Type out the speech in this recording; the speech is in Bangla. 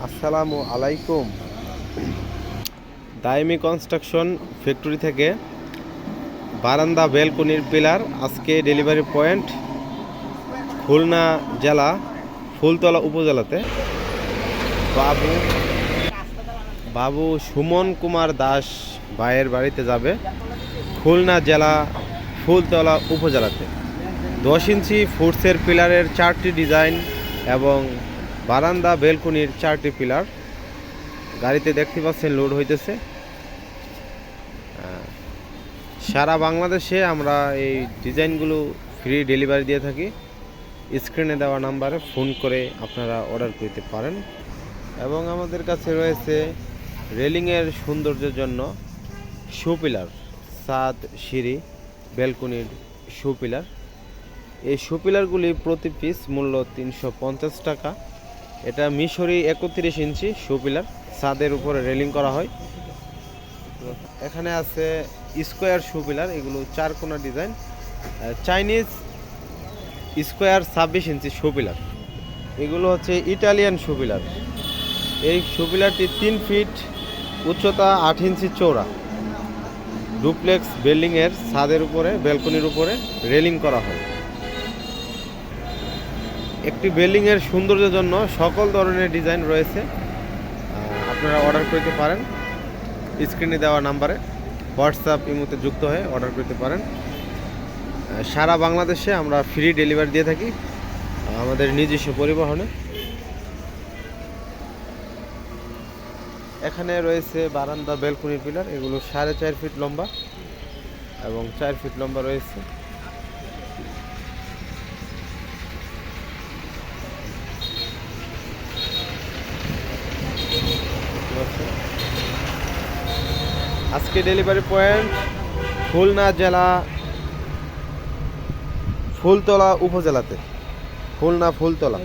আসসালামু আলাইকুম। দাইমি কনস্ট্রাকশন ফ্যাক্টরি থেকে বারান্দা বেলকনির পিলার আজকে ডেলিভারি পয়েন্ট খুলনা জেলা ফুলতলা উপজেলাতে বাবু বাবু সুমন কুমার দাস ভাইয়ের বাড়িতে যাবে খুলনা জেলা ফুলতলা উপজেলাতে 10 ইঞ্চি ফুটসের পিলারের 4টি ডিজাইন এবং বারান্দা বেলকনির 4টি পিলার গাড়িতে দেখতে পাচ্ছেন লোড হইতেছে। সারা বাংলাদেশে আমরা এই ডিজাইনগুলো ফ্রি ডেলিভারি দিয়ে থাকি। স্ক্রিনে দেওয়া নাম্বারে ফোন করে আপনারা অর্ডার করতে পারেন এবং আমাদের কাছে রয়েছে রেলিংয়ের সৌন্দর্যের জন্য শো পিলার, ছাদ, সিঁড়ি, বেলকনির শো পিলার। এই শো পিলারগুলি প্রতি পিস মূল্য 350 টাকা। এটা মিশরি 31 ইঞ্চি শো পিলার, ছাদের উপরে রেলিং করা হয়। এখানে আছে স্কোয়ার শো পিলার, এগুলো 4 কোণা ডিজাইন। চাইনিজ স্কোয়ার 26 ইঞ্চি শো পিলার, এগুলো হচ্ছে ইটালিয়ান শো পিলার। এই শো পিলারটি 3 ফিট উচ্চতা, 8 ইঞ্চি চওড়া। ডুপ্লেক্স বিল্ডিংয়ের ছাদের উপরে, বেলকনির উপরে রেলিং করা হয়। একটি বিল্ডিংয়ের সৌন্দর্যের জন্য সকল ধরনের ডিজাইন রয়েছে, আপনারা অর্ডার করতে পারেন। স্ক্রিনে দেওয়া নাম্বারে হোয়াটসঅ্যাপ ইমোতে যুক্ত হয়ে অর্ডার করতে পারেন। সারা বাংলাদেশে আমরা ফ্রি ডেলিভারি দিয়ে থাকি আমাদের নিজস্ব পরিবহনে। এখানে রয়েছে বারান্দা বেলকনির পিলার, এগুলো 4.5 ফিট লম্বা এবং 4 ফিট লম্বা রয়েছে। আজকে ডেলিভারি পয়েন্ট খুলনা জেলা ফুলতলা উপজেলাতে, খুলনা ফুলতলা।